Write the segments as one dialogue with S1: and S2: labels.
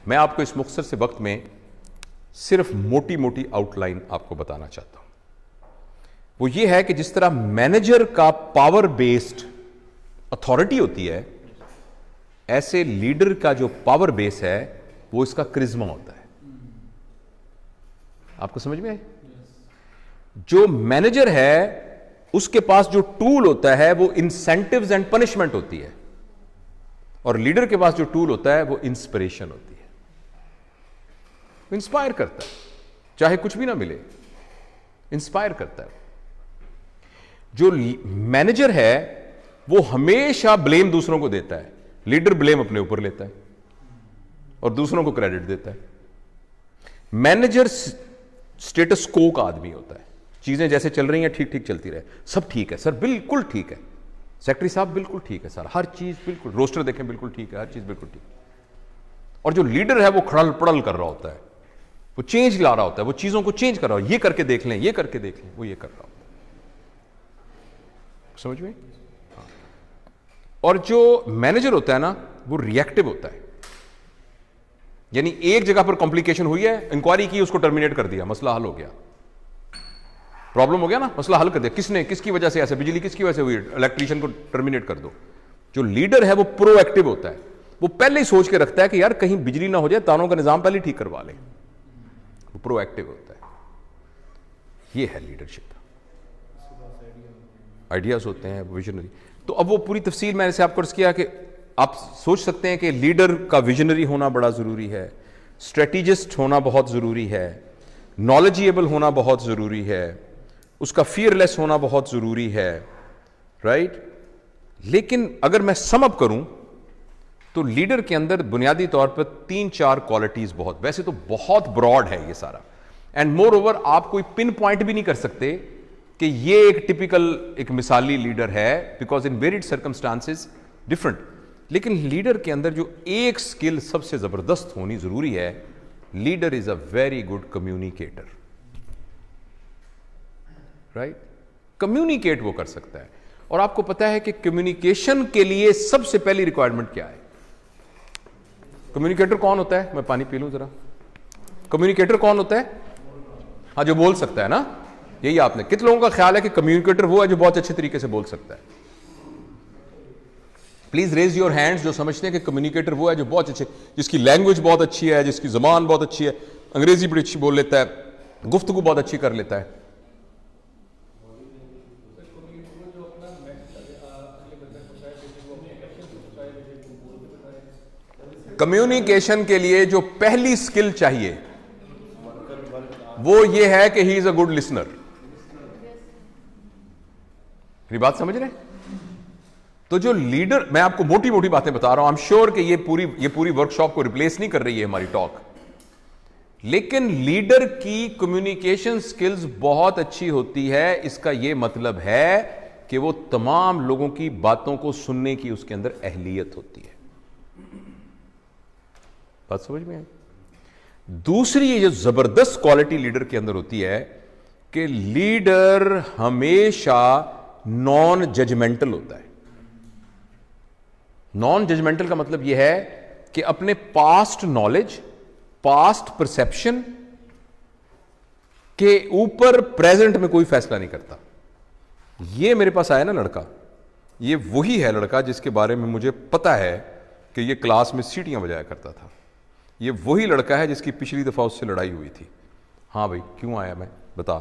S1: मैं आपको इस मुख्तसर से वक्त में सिर्फ मोटी मोटी आउटलाइन आपको बताना चाहता हूं। वो ये है कि जिस तरह मैनेजर का पावर बेस्ड अथॉरिटी होती है, ऐसे लीडर का जो पावर बेस है वो इसका क्रिज्मा होता है। आपको समझ में आए? जो मैनेजर है उसके पास जो टूल होता है वो इंसेंटिव्स एंड पनिशमेंट होती है, और लीडर के पास जो टूल होता है वो इंस्पिरेशन होती है। वो इंस्पायर करता है, चाहे कुछ भी ना मिले, इंस्पायर करता है। जो मैनेजर है वो हमेशा ब्लेम दूसरों को देता है, लीडर ब्लेम अपने ऊपर लेता है और दूसरों को क्रेडिट देता है। मैनेजर स्टेटस को का आदमी होता है, चीजें जैसे चल रही हैं ठीक ठीक चलती रहे, सब ठीक है सर, बिल्कुल ठीक है सेक्रेटरी साहब, बिल्कुल ठीक है सर, हर चीज बिल्कुल, रोस्टर देखें बिल्कुल ठीक है, हर चीज बिल्कुल ठीक है। और जो लीडर है वो खड़ल पड़ल कर रहा होता है, वो चेंज ला रहा होता है, वो चीजों को चेंज कर रहा हो, ये करके देख लें, ये करके देख लें, वो ये कर रहा होता है। समझ में? हाँ। और जो मैनेजर होता है ना वो रिएक्टिव होता है, यानी एक जगह पर कॉम्प्लिकेशन हुई है, इंक्वायरी की, उसको टर्मिनेट कर दिया, मसला हल हो गया, प्रॉब्लम हो गया ना, मसला हल कर दिया। किसने, किसकी वजह से ऐसे, बिजली किसकी वजह से हुई, इलेक्ट्रीशियन को टर्मिनेट कर दो। जो लीडर है वो प्रोएक्टिव होता है, वो पहले ही सोच के रखता है कि यार कहीं बिजली ना हो जाए, तारों का निजाम पहले ठीक करवा ले। वो प्रोएक्टिव होता है, ये है लीडरशिप। आइडियाज होते हैं, विजनरी। तो अब वो पूरी तफसील मैंने से आपको अर्ज किया कि आप सोच सकते हैं कि लीडर का विजनरी होना बड़ा जरूरी है, स्ट्रेटेजिस्ट होना बहुत जरूरी है, नॉलेजेबल होना बहुत जरूरी है, उसका फियरलेस होना बहुत जरूरी है, राइट। लेकिन अगर मैं सम अप करूं तो लीडर के अंदर बुनियादी तौर पर 3-4 क्वालिटीज बहुत, वैसे तो बहुत ब्रॉड है ये सारा, एंड मोर ओवर आप कोई पिन पॉइंट भी नहीं कर सकते कि ये एक टिपिकल, एक मिसाली लीडर है, because in varied circumstances different. लेकिन लीडर के अंदर जो एक स्किल सबसे जबरदस्त होनी जरूरी है, leader is a very good communicator, right. Communicate वो कर सकता है, और आपको पता है कि कम्युनिकेशन के लिए सबसे पहली रिक्वायरमेंट क्या है? कम्युनिकेटर कौन होता है? मैं पानी पी लूं जरा। कम्युनिकेटर कौन होता है? हाँ, जो बोल सकता है ना। यही आपने, कितने लोगों का ख्याल है कि कम्युनिकेटर वो है जो बहुत अच्छे तरीके से बोल सकता है? प्लीज रेज योर हैंड्स जो समझते हैं कि कम्युनिकेटर वो है जो बहुत अच्छे, जिसकी लैंग्वेज बहुत अच्छी है, जिसकी जबान बहुत अच्छी है, अंग्रेजी बड़ी अच्छी बोल लेता है, गुफ्तगू बहुत अच्छी कर लेता है। कम्युनिकेशन के लिए जो पहली स्किल चाहिए वो ये है कि he is a good listener. मेरी बात समझ रहे हैं? तो जो लीडर, मैं आपको मोटी मोटी बातें बता रहा हूं, आई एम श्योर कि ये पूरी वर्कशॉप को रिप्लेस नहीं कर रही है हमारी टॉक, लेकिन लीडर की कम्युनिकेशन स्किल्स बहुत अच्छी होती है। इसका यह मतलब है कि वो तमाम लोगों की बातों को सुनने की उसके अंदर अहलियत होती है। बात समझ में आई? दूसरी ये जो जबरदस्त क्वालिटी लीडर के अंदर होती है कि लीडर हमेशा नॉन जजमेंटल होता है। नॉन जजमेंटल का मतलब यह है कि अपने पास्ट नॉलेज, पास्ट परसेप्शन के ऊपर प्रेजेंट में कोई फैसला नहीं करता। ये मेरे पास आया ना लड़का, ये वही है लड़का जिसके बारे में मुझे पता है कि ये क्लास में सीटियां बजाया करता था। ये वही लड़का है जिसकी पिछली दफा उससे लड़ाई हुई थी। हाँ भाई, क्यों आया मैं, बता।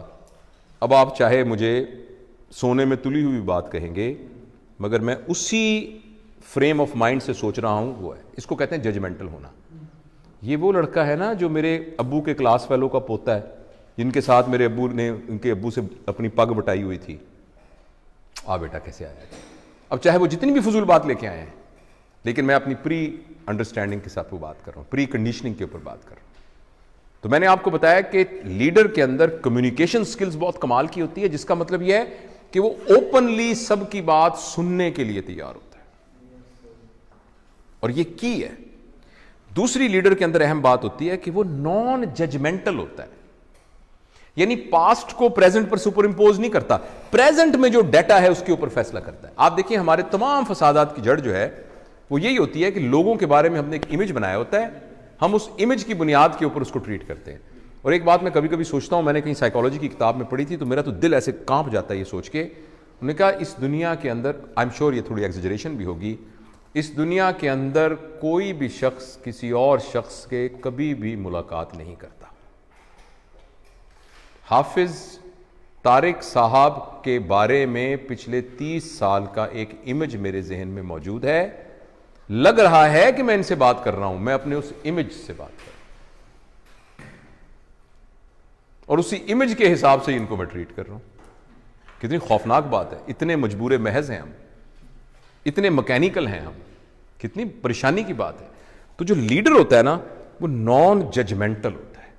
S1: अब आप चाहे मुझे सोने में तुली हुई बात कहेंगे, मगर मैं उसी फ्रेम ऑफ माइंड से सोच रहा हूं, वो है, इसको कहते हैं जजमेंटल होना। ये वो लड़का है ना जो मेरे अब्बू के क्लास फेलो का पोता है, जिनके साथ मेरे अब्बू ने उनके अब्बू से अपनी पग बटाई हुई थी। आ बेटा कैसे आया? अब चाहे वो जितनी भी फजूल बात लेके आए हैं, लेकिन मैं अपनी प्री अंडरस्टैंडिंग के साथ वो बात कर रहा हूं, प्री कंडीशनिंग के ऊपर बात कर रहा हूं। तो मैंने आपको बताया कि लीडर के अंदर कम्युनिकेशन स्किल्स बहुत कमाल की होती है, जिसका मतलब यह है कि वो ओपनली सबकी बात सुनने के लिए तैयार होता है, और ये की है। दूसरी लीडर के अंदर अहम बात होती है कि वो नॉन जजमेंटल होता है, यानी पास्ट को प्रेजेंट पर सुपर इंपोज नहीं करता, प्रेजेंट में जो डेटा है उसके ऊपर फैसला करता है। आप देखिए हमारे तमाम फसादात की जड़ जो है वो यही होती है कि लोगों के बारे में हमने एक इमेज बनाया होता है, हम उस इमेज की बुनियाद के ऊपर उसको ट्रीट करते हैं। और एक बात मैं कभी कभी सोचता हूँ, मैंने कहीं साइकोलॉजी की किताब में पढ़ी थी, तो मेरा तो दिल ऐसे कांप जाता है ये सोच के। उन्होंने कहा इस दुनिया के अंदर, आई एम श्योर ये थोड़ी एग्जेजरेशन भी होगी, इस दुनिया के अंदर कोई भी शख्स किसी और शख्स के कभी भी मुलाकात नहीं करता। हाफिज तारिक साहब के बारे में पिछले 30 साल का एक इमेज मेरे जहन में मौजूद है। लग रहा है कि मैं इनसे बात कर रहा हूं, मैं अपने उस इमेज से बात कर रहा हूं और उसी इमेज के हिसाब से इनको मैं ट्रीट कर रहा हूं। कितनी खौफनाक बात है। इतने मजबूर महज हैं हम, इतने मैकेनिकल हैं हम, कितनी परेशानी की बात है। तो जो लीडर होता है ना, वो नॉन जजमेंटल होता है,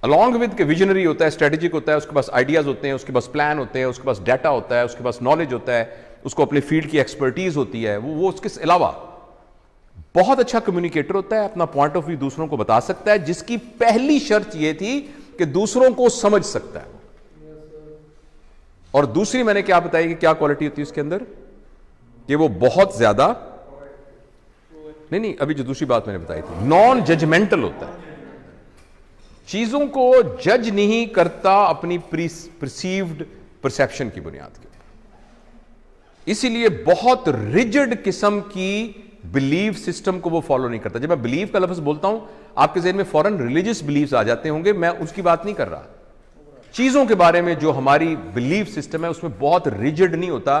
S1: अलॉन्ग विद के विजनरी होता है, स्ट्रेटेजिक होता है, उसके पास आइडियाज होते हैं, उसके पास प्लान होते हैं, उसके पास डाटा होता है, उसके पास नॉलेज होता है, उसको अपने फील्ड की एक्सपर्टीज होती है। वो उसके अलावा बहुत अच्छा कम्युनिकेटर होता है, अपना पॉइंट ऑफ व्यू दूसरों को बता सकता है, जिसकी पहली शर्त यह थी कि दूसरों को समझ सकता है। और दूसरी मैंने क्या बताई कि क्या क्वालिटी होती है उसके अंदर, कि वो बहुत ज्यादा नहीं, अभी जो दूसरी बात मैंने बताई थी, नॉन जजमेंटल होता है, चीजों को जज नहीं करता अपनी परसीव्ड परसेप्शन की बुनियाद के ऊपर। इसीलिए बहुत रिजिड किस्म की बिलीव सिस्टम को वो फॉलो नहीं करता। जब मैं बिलीव का लफ्ज बोलता हूं, आपके ज़हन में फौरन रिलीजियस बिलीव्स आ जाते होंगे, मैं उसकी बात नहीं कर रहा। चीजों के बारे में जो हमारी बिलीव सिस्टम है उसमें बहुत रिजिड नहीं होता।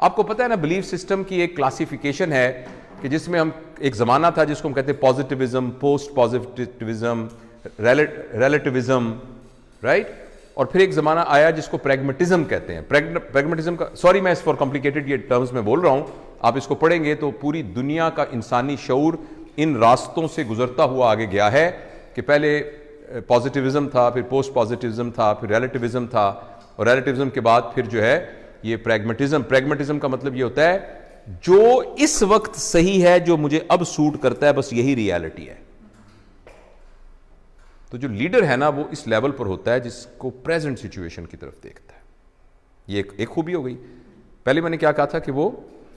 S1: आपको पता है ना, बिलीव सिस्टम की एक क्लासिफिकेशन है कि जिसमें हम, एक जमाना था जिसको हम कहते हैं positivism, post positivism, relativism, right. और फिर एक जमाना आया जिसको प्रैग्मेटिज्म कहते हैं। प्रैग्मेटिज्म का, सॉरी मैं इस फॉर कॉम्प्लिकेटेड ये टर्म्स में बोल रहा हूं, आप इसको पढ़ेंगे तो पूरी दुनिया का इंसानी शऊर इन रास्तों से गुजरता हुआ आगे गया है कि पहले पॉजिटिविज्म था, फिर पोस्ट पॉजिटिविज्म था, फिर रिलेटिविज्म था, और रिलेटिविज्म के बाद फिर जो है ये प्रैग्मेटिज्म। प्रैग्मेटिज्म का मतलब ये होता है जो इस वक्त सही है, जो मुझे अब सूट करता है, बस यही रियलिटी है। तो जो लीडर है ना, वो इस लेवल पर होता है जिसको प्रेजेंट सिचुएशन की तरफ देखता है। ये एक खूबी हो गई। पहले मैंने क्या कहा था कि वो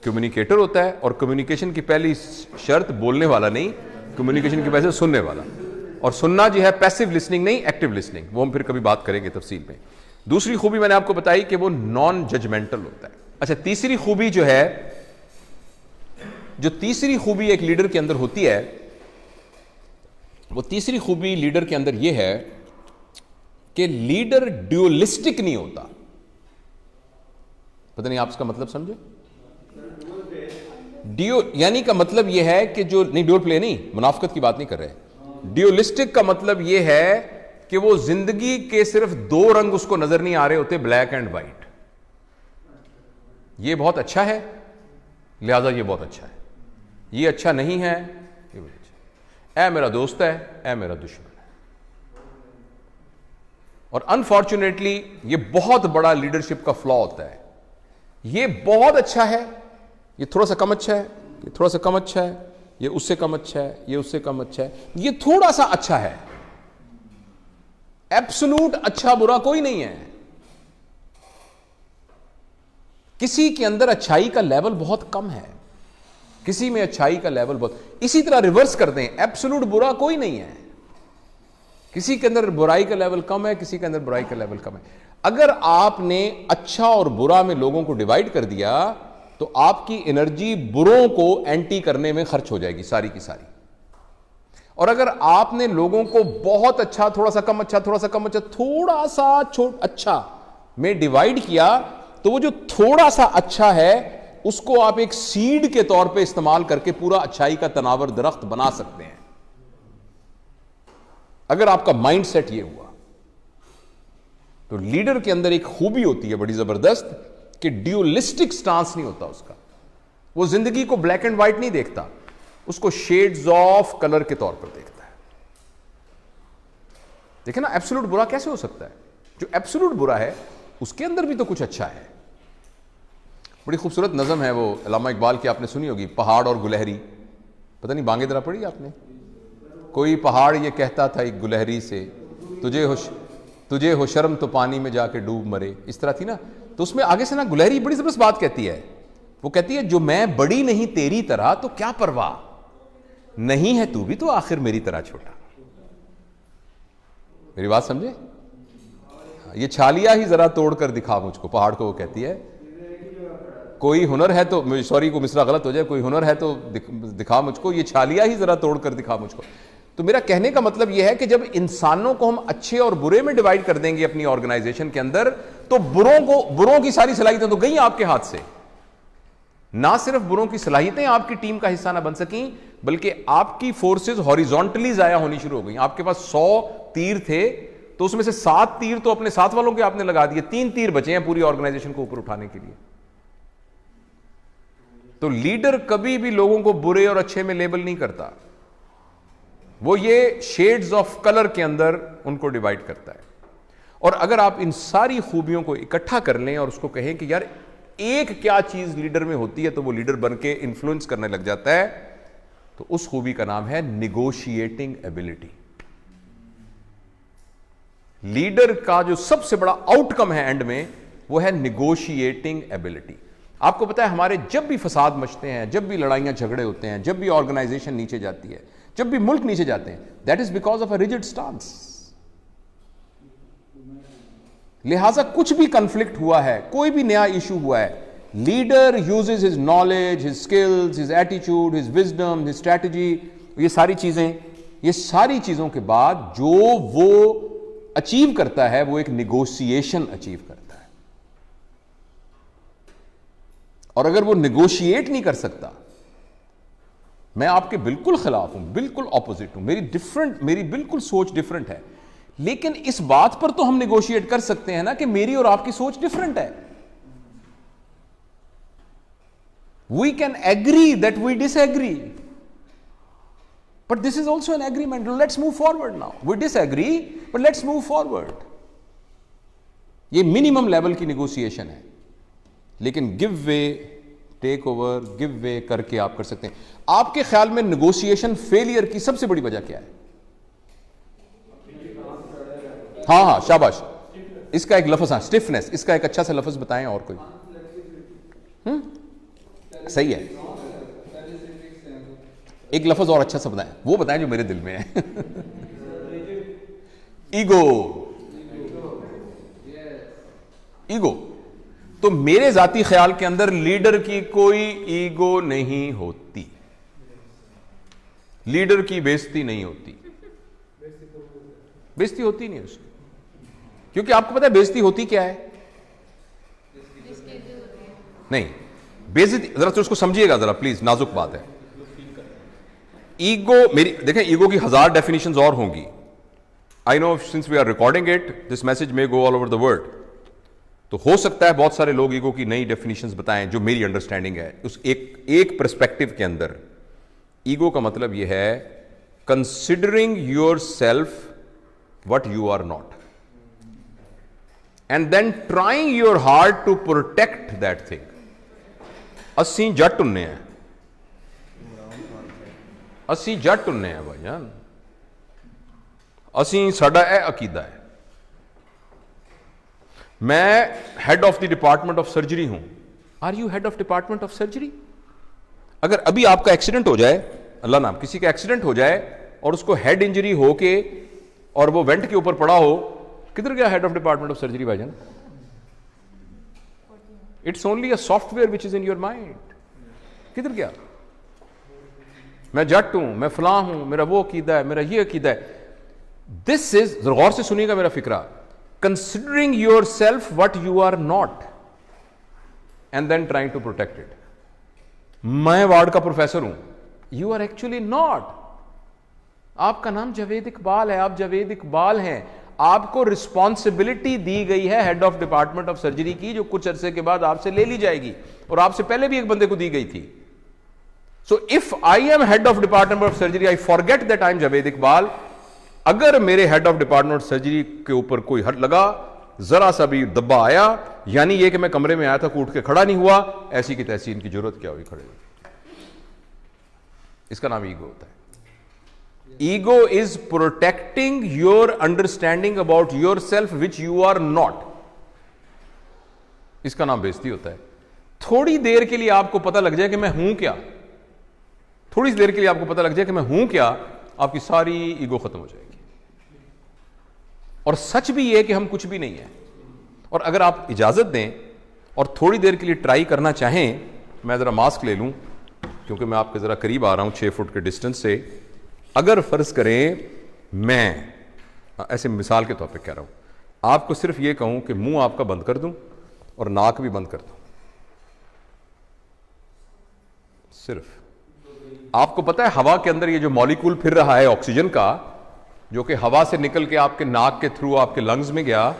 S1: कम्युनिकेटर होता है, और कम्युनिकेशन की पहली शर्त बोलने वाला नहीं, कम्युनिकेशन की वजह से सुनने वाला। और सुनना जो है पैसिव लिसनिंग नहीं, एक्टिव लिसनिंग, वो हम फिर कभी बात करेंगे तफसील में। दूसरी खूबी मैंने आपको बताई कि वो नॉन जजमेंटल होता है। अच्छा, तीसरी खूबी जो है, जो तीसरी खूबी एक लीडर के अंदर होती है, वो तीसरी खूबी लीडर के अंदर यह है कि लीडर ड्यूअलिस्टिक नहीं होता। पता नहीं आप इसका मतलब समझे? यानी का मतलब यह है कि जो, नहीं ड्यूअल प्ले नहीं, मुनाफकत की बात नहीं कर रहे। ड्यूअलिस्टिक का मतलब यह है कि वो जिंदगी के सिर्फ दो रंग उसको नजर नहीं आ रहे होते, ब्लैक एंड व्हाइट। ये बहुत अच्छा है, लिहाजा ये बहुत अच्छा है, ये अच्छा नहीं है, ये बहुत अच्छा है, ऐ मेरा दोस्त है, ऐ मेरा दुश्मन है। और अनफॉर्चुनेटली ये बहुत बड़ा लीडरशिप का फ्लॉ होता है। ये बहुत अच्छा है, ये थोड़ा सा कम अच्छा है, ये थोड़ा सा कम अच्छा है, ये उससे कम अच्छा है, ये उससे कम अच्छा है, ये थोड़ा सा अच्छा है। एब्सोल्यूट अच्छा बुरा कोई नहीं है। किसी के अंदर अच्छाई का लेवल बहुत कम है, किसी में अच्छाई का लेवल बहुत। इसी तरह रिवर्स करते हैं, एब्सोल्यूट बुरा कोई नहीं है, किसी के अंदर बुराई का लेवल कम है, किसी के अंदर बुराई का लेवल कम है। अगर आपने अच्छा और बुरा में लोगों को डिवाइड कर दिया तो आपकी एनर्जी बुरों को एंटी करने में खर्च हो जाएगी सारी की सारी। और अगर आपने लोगों को बहुत अच्छा, थोड़ा सा कम अच्छा, थोड़ा सा कम अच्छा, थोड़ा सा अच्छा में डिवाइड किया, तो वो जो थोड़ा सा अच्छा है उसको आप एक सीड के तौर पे इस्तेमाल करके पूरा अच्छाई का तनावर दरख्त बना सकते हैं, अगर आपका माइंड सेट ये हुआ। तो लीडर के अंदर एक खूबी होती है बड़ी जबरदस्त कि ड्यूअलिस्टिक स्टांस नहीं होता उसका। वो जिंदगी को ब्लैक एंड व्हाइट नहीं देखता, उसको शेड्स ऑफ कलर के तौर पर देखता है। देखे ना, एब्सोल्यूट बुरा कैसे हो सकता है? जो एब्सोल्यूट बुरा है उसके अंदर भी तो कुछ अच्छा है। बड़ी खूबसूरत नज़म है वो अल्लामा इकबाल की, आपने सुनी होगी, पहाड़ और गुलहरी। पता नहीं बांगे दरा पढ़ी आपने? कोई पहाड़ ये कहता था एक गुलहरी से, तुझे हो शर्म तो पानी में जाके डूब मरे। इस तरह थी ना। तो उसमें आगे से ना गुलहरी बड़ी जबरदस्त बात कहती है। वो कहती है, जो मैं बड़ी नहीं तेरी तरह तो क्या परवाह, नहीं है तू भी तो आखिर मेरी तरह छोटा। मेरी बात समझे? ये छालिया ही जरा तोड़ कर दिखा मुझको, पहाड़ को वो कहती है। कोई हुनर है तो, सॉरी को मिसरा गलत हो जाए, कोई हुनर है तो दिखा मुझको, ये छालिया ही जरा तोड़ कर दिखा मुझको। तो मेरा कहने का मतलब यह है कि जब इंसानों को हम अच्छे और बुरे में डिवाइड कर देंगे अपनी ऑर्गेनाइजेशन के अंदर, तो बुरों की सारी सलाहियतें तो गई आपके हाथ से। ना सिर्फ बुरों की सलाहियतें आपकी टीम का हिस्सा ना बन सकी, बल्कि आपकी फोर्सेस हॉरिजॉन्टली जाया होनी शुरू हो गई। आपके पास 100 तीर थे तो उसमें से 7 तीर तो अपने साथ वालों के आपने लगा दिए, 3 तीर बचे हैं पूरी ऑर्गेनाइजेशन को ऊपर उठाने के लिए। तो लीडर कभी भी लोगों को बुरे और अच्छे में लेबल नहीं करता, वो ये शेड्स ऑफ कलर के अंदर उनको डिवाइड करता है। और अगर आप इन सारी खूबियों को इकट्ठा कर लें और उसको कहें कि यार एक क्या चीज लीडर में होती है, तो वो लीडर बन के इन्फ्लुएंस करने लग जाता है। तो उस खूबी का नाम है निगोशिएटिंग एबिलिटी। लीडर का जो सबसे बड़ा आउटकम है एंड में, वो है निगोशिएटिंग एबिलिटी। आपको पता है हमारे जब भी फसाद मचते हैं, जब भी लड़ाइयां झगड़े होते हैं, जब भी ऑर्गेनाइजेशन नीचे जाती है, जब भी मुल्क नीचे जाते हैं, that is because of a rigid stance. लिहाजा कुछ भी कंफ्लिक्ट हुआ है, कोई भी नया इशू हुआ है, leader uses his knowledge, his skills, his attitude, his wisdom, his strategy, ये सारी चीजों के बाद जो वो अचीव करता है, वो एक निगोशिएशन अचीव करता है। और अगर वो निगोशिएट नहीं कर सकता, मैं आपके बिल्कुल खिलाफ हूं, बिल्कुल ऑपोजिट हूं, मेरी बिल्कुल सोच डिफरेंट है, लेकिन इस बात पर तो हम निगोशिएट कर सकते हैं ना कि मेरी और आपकी सोच डिफरेंट है। We can agree that we disagree, but this is also an agreement. Let's move forward now. We disagree but let's move forward. ये मिनिमम लेवल की निगोशिएशन है, लेकिन give way, take over, give way करके आप कर सकते हैं। आपके ख्याल में निगोशिएशन फेलियर की सबसे बड़ी वजह क्या है? हाँ, शाबाश, इसका एक लफ्ज, स्टिफनेस, इसका एक अच्छा सा लफ्ज बताएं। और कोई? सही है, एक लफ्ज और अच्छा सा बताएं, वो बताएं जो मेरे दिल में है। ईगो। तो मेरे जाती ख्याल के अंदर लीडर की कोई ईगो नहीं होती, लीडर की बेइज्जती नहीं होती, बेइज्जती होती नहीं उसकी। क्योंकि आपको पता है बेइज्जती होती क्या है? नहीं, बेइज्जती जरा तो उसको समझिएगा जरा प्लीज, नाजुक बात है। ईगो, मेरी देखें, ईगो की 1000 डेफिनेशंस और होंगी। I know since we are recording it, this message may go all over the world. तो हो सकता है बहुत सारे लोग ईगो की नई डेफिनेशंस बताएं जो मेरी अंडरस्टैंडिंग है। उस एक पर्सपेक्टिव के अंदर ईगो का मतलब यह है considering your self what you are not and then trying your hard to protect that thing। ਅਸੀਂ ਜੱਟ ਹੁੰਨੇ ਆ, ਅਸੀਂ ਜੱਟ ਹੁੰਨੇ ਆ ਭਾਈਜਾਨ, ਅਸੀਂ ਸਾਡਾ ਇਹ ਅਕੀਦਾ ਹੈ। मैं head of the department of surgery हूं। Are you head of department of surgery? अगर अभी आपका एक्सीडेंट हो जाए, अल्लाह नाम, किसी का एक्सीडेंट हो जाए और उसको हेड इंजरी हो के और वो वेंट के ऊपर पड़ा हो, किधर गया head of department of surgery भाईजान? It's only a software which is in your mind. किधर गया? मैं जट हूं, मैं फलां हूं, मेरा वो अकीदा है, मेरा ये अकीदा है। दिस इज, गौर से सुनिएगा मेरा फिक्रा, considering yourself what you are not and then trying to protect it। मैं वार्ड का प्रोफेसर हूं, you are actually not। आपका नाम जावेद इकबाल है, आप जावेद इकबाल हैं, आपको रिस्पॉन्सिबिलिटी दी गई है head of department of surgery की, जो कुछ अरसे के बाद आपसे ले ली जाएगी, और आपसे पहले भी एक बंदे को दी गई थी। So if I am head of department of surgery, I forget that I am Javed Iqbal. अगर मेरे हेड ऑफ डिपार्टमेंट सर्जरी के ऊपर कोई हट लगा, जरा सा भी दब्बा आया, यानी ये कि मैं कमरे में आया था, कूट के खड़ा नहीं हुआ, ऐसी की तैसी इनकी जरूरत क्या हुई खड़े हुए। इसका नाम ईगो होता है। Ego is protecting your understanding about yourself which you are not. इसका नाम बेइज्जती होता है। थोड़ी देर के लिए आपको पता लग जाए कि मैं हूं क्या, थोड़ी सी देर के लिए आपको पता लग जाए कि मैं हूं क्या, आपकी सारी ईगो खत्म हो जाएगी। और सच भी ये कि हम कुछ भी नहीं है। और अगर आप इजाजत दें और थोड़ी देर के लिए ट्राई करना चाहें, मैं जरा मास्क ले लूं क्योंकि मैं आपके जरा करीब आ रहा हूं 6 फुट के डिस्टेंस से। अगर फर्ज करें मैं ऐसे मिसाल के तौर पे कह रहा हूं, आपको सिर्फ ये कहूं कि मुंह आपका बंद कर दूं और नाक भी बंद कर दूं, सिर्फ आपको पता है हवा के अंदर ये जो मॉलिक्यूल फिर रहा है ऑक्सीजन का, जो कि हवा से निकल के आपके नाक के थ्रू आपके लंग्स में गया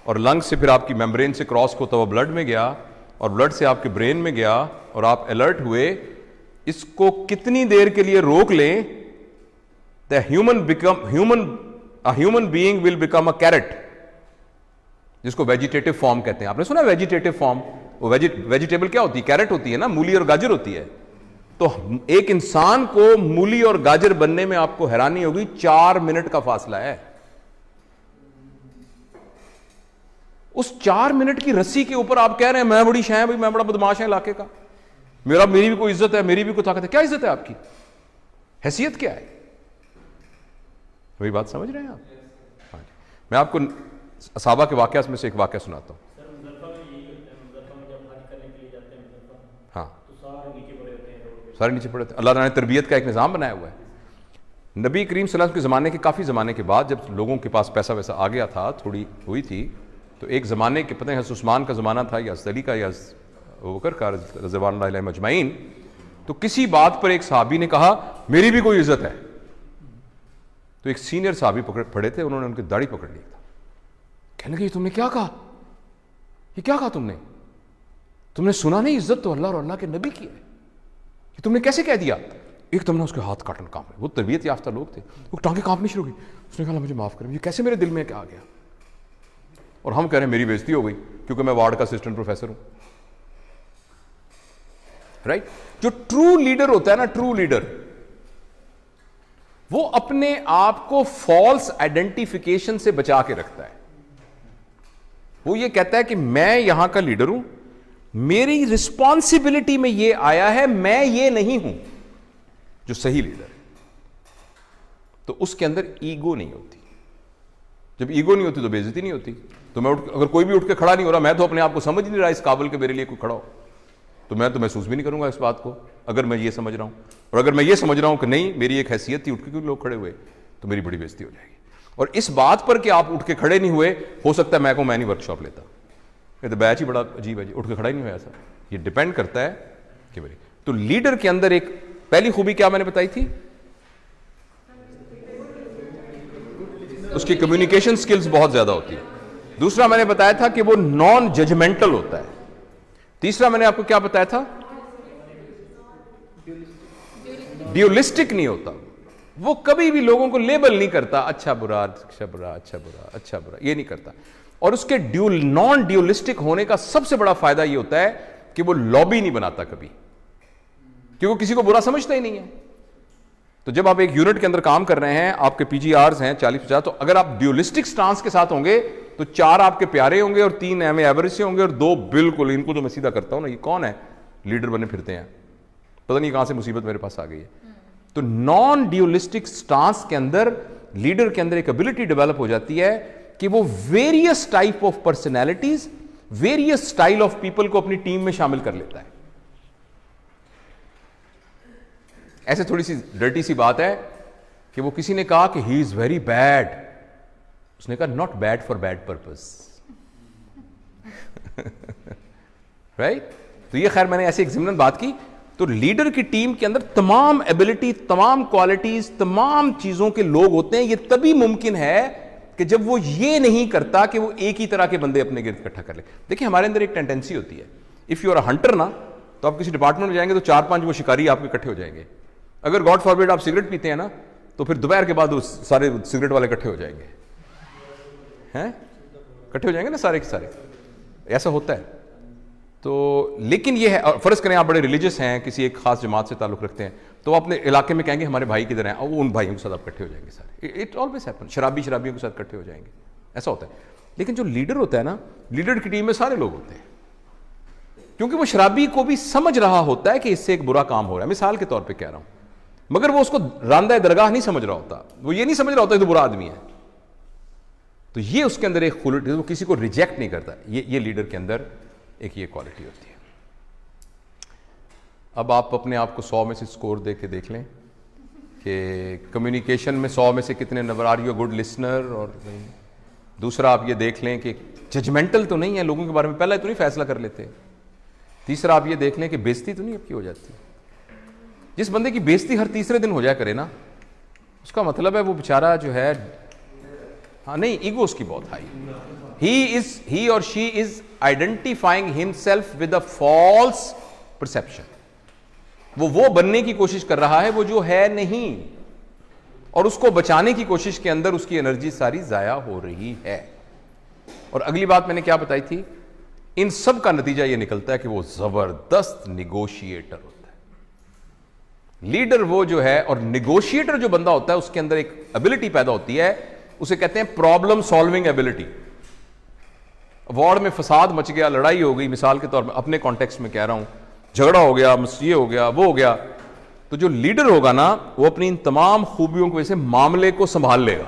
S1: और लंग्स से फिर आपकी मेम्ब्रेन से क्रॉस होता हुआ ब्लड में गया और ब्लड से आपके ब्रेन में गया और आप अलर्ट हुए, इसको कितनी देर के लिए रोक लें, the human being will become a carrot, जिसको वेजिटेटिव फॉर्म कहते हैं। आपने सुना वेजिटेटिव फॉर्म? वो वेजिटेबल क्या होती है? कैरेट होती है ना, मूली और गाजर होती है। तो एक इंसान को मूली और गाजर बनने में आपको हैरानी होगी 4 मिनट का फासला है। उस 4 मिनट की रस्सी के ऊपर आप कह रहे हैं मैं बड़ी शाय भाई, मैं बड़ा बदमाश है इलाके का, मेरी भी कोई इज्जत है, मेरी भी कोई ताकत है। क्या इज्जत है आपकी? हैसियत क्या है? वही बात समझ रहे हैं आप? हाँ जी। मैं आपको असहाबा के वाकयात में से एक वाकया सुनाता हूं। हाँ, सारे नीचे पड़े थे। अल्लाह ने तरबियत का एक निज़ाम बनाया हुआ है। नबी करीम सल्लल्लाहु अलैहि वसल्लम के ज़माने के काफ़ी ज़माने के बाद जब लोगों के पास पैसा वैसा आ गया था, थोड़ी हुई थी, तो एक ज़माने के, पता है उस्मान का ज़माना था या अली का या बकर का रज़वानुल्लाह अलैहिम अजमईन, तो किसी बात पर एक सहाबी ने कहा मेरी भी कोई इज्जत है। तो एक सीनियर सहाबी पड़े थे, उन्होंने उनकी दाढ़ी पकड़ ली था। कहने लगे तुमने क्या कहा? ये क्या कहा तुमने सुना नहीं? इज्जत तो अल्लाह और अल्लाह के नबी की है, कि तुमने कैसे कह दिया? एकदम ना उसके हाथ काटन कांप रहे, वो तरबियत याफ्ता लोग थे, वो टांगे कांपनी शुरू हो गई। उसने कहा मुझे माफ करें, ये कैसे मेरे दिल में क्या आ गया? और हम कह रहे हैं मेरी बेइज्जती हो गई क्योंकि मैं वार्ड का असिस्टेंट प्रोफेसर हूं। राइट? जो ट्रू लीडर होता है ना, ट्रू लीडर, वो अपने आप को फॉल्स आइडेंटिफिकेशन से बचा के रखता है। वो ये कहता है कि मैं यहां का लीडर हूं, मेरी रिस्पॉन्सिबिलिटी में ये आया है, मैं ये नहीं हूं। जो सही लीडर है तो उसके अंदर ईगो नहीं होती। जब ईगो नहीं होती तो बेइज्जती नहीं होती। तो मैं अगर कोई भी उठ के खड़ा नहीं हो रहा, मैं तो अपने आप को समझ नहीं रहा इस काबिल के मेरे लिए कोई खड़ा हो, तो मैं तो महसूस भी नहीं करूंगा इस बात को, अगर मैं ये समझ रहा हूं। और अगर मैं ये समझ रहा हूं कि नहीं मेरी एक हैसियत थी, उठ के क्यों लोग खड़े हुए, तो मेरी बड़ी बेइज्जती हो जाएगी। और इस बात पर कि आप उठ के खड़े नहीं हुए, हो सकता है मैं नहीं वर्कशॉप लेता, ये तो बैच ही बड़ा अजीब है जी, उठ के खड़ा ही नहीं हुआ। ऐसा ये डिपेंड करता है कि भाई। तो लीडर के अंदर एक पहली खूबी क्या मैंने बताई थी? उसकी कम्युनिकेशन स्किल्स बहुत ज्यादा होती है। दूसरा मैंने बताया था कि वो नॉन जजमेंटल होता है। तीसरा मैंने आपको क्या बताया था? ड्यूलिस्टिक नहीं होता। वो कभी भी लोगों को लेबल नहीं करता, अच्छा बुरा अच्छा बुरा अच्छा बुरा अच्छा बुरा, ये नहीं करता। और उसके नॉन ड्यूलिस्टिक होने का सबसे बड़ा फायदा ये होता है कि वो लॉबी नहीं बनाता कभी, क्योंकि वो किसी को बुरा समझता ही नहीं है। तो जब आप एक यूनिट के अंदर काम कर रहे हैं, आपके पीजीआर्स हैं 40-50, तो अगर आप ड्यूलिस्टिक स्टांस के साथ होंगे तो 4 आपके प्यारे होंगे और 3 एवरेज से होंगे और 2 बिल्कुल, इनको तो मैं सीधा करता हूं ना, ये कौन है लीडर बने फिरते हैं, पता नहीं कहां से मुसीबत मेरे पास आ गई है। तो नॉन ड्यूलिस्टिक स्टांस के अंदर लीडर के अंदर एक एबिलिटी डेवलप हो जाती है कि वो various type of personalities, various style of people को अपनी टीम में शामिल कर लेता है। ऐसे थोड़ी सी डर्टी सी बात है कि वो किसी ने कहा कि ही इज वेरी बैड, उसने कहा not bad for bad purpose. Right? तो ये खैर मैंने ऐसे एक ज़िम्नन बात की। तो लीडर की टीम के अंदर तमाम एबिलिटी, तमाम क्वालिटीज, तमाम चीजों के लोग होते हैं। ये तभी मुमकिन है कि जब वो ये नहीं करता कि वो एक ही तरह के बंदे अपने गिर्द इकट्ठा कर ले। देखिए हमारे अंदर एक टेंडेंसी होती है, if you are a hunter ना, तो आप किसी डिपार्टमेंट में जाएंगे तो 4-5 वो शिकारी आपके इकट्ठे हो जाएंगे। अगर गॉड फॉरबिड आप सिगरेट पीते हैं ना, तो फिर दोपहर के बाद वो सारे सिगरेट वाले इकट्ठे हो जाएंगे, हैं इकट्ठे हो जाएंगे ना सारे के सारे, ऐसा होता है। तो लेकिन ये है, फर्ज करें आप बड़े रिलीजियस हैं, किसी एक खास जमात से ताल्लुक रखते हैं, तो अपने इलाके में कहेंगे हमारे भाई किधर हैं, और उन भाइयों के साथ आप इकट्ठे हो जाएंगे सारे। It always happen. शराबियों के साथ इकट्ठे हो जाएंगे, ऐसा होता है। लेकिन जो लीडर होता है ना, लीडर की टीम में सारे लोग होते हैं, क्योंकि वो शराबी को भी समझ रहा होता है कि इससे एक बुरा काम हो रहा है। मिसाल के तौर पर कह रहा हूं, मगर वो उसको रांदा दरगाह नहीं समझ रहा होता, वो ये नहीं समझ रहा होता तो बुरा आदमी है। तो ये उसके अंदर एक खुलट, वो किसी को रिजेक्ट नहीं करता। ये लीडर के अंदर एक ये क्वालिटी होती है। अब आप अपने आप को 100 में से स्कोर दे के देख लें कि कम्युनिकेशन में 100 में से कितने नंबर। Are you good listener? और दूसरा आप ये देख लें कि जजमेंटल तो नहीं है लोगों के बारे में, पहले तो नहीं फैसला कर लेते। तीसरा आप ये देख लें कि बेइज्जती तो नहीं आपकी हो जाती। जिस बंदे की बेइज्जती हर तीसरे दिन हो जाया करे ना, उसका मतलब है वो बेचारा जो है, हाँ नहीं, ईगो उसकी बहुत हाई। ही और she is identifying himself with a false perception. वो बनने की कोशिश कर रहा है वो जो है नहीं, और उसको बचाने की कोशिश के अंदर उसकी एनर्जी सारी जाया हो रही है। और अगली बात मैंने क्या बताई थी, इन सब का नतीजा यह निकलता है कि वो जबरदस्त निगोशिएटर होता है। लीडर वो जो है, और निगोशिएटर जो बंदा होता है उसके अंदर एक एबिलिटी पैदा होती है, उसे कहते हैं प्रॉब्लम सॉल्विंग एबिलिटी। वार्ड में फसाद मच गया, लड़ाई हो गई, मिसाल के तौर पर अपने कॉन्टेक्स्ट में कह रहा हूं, झगड़ा हो गया, ये हो गया, वो हो गया, तो जो लीडर होगा ना वो अपनी इन तमाम खूबियों की वजह से मामले को संभाल लेगा।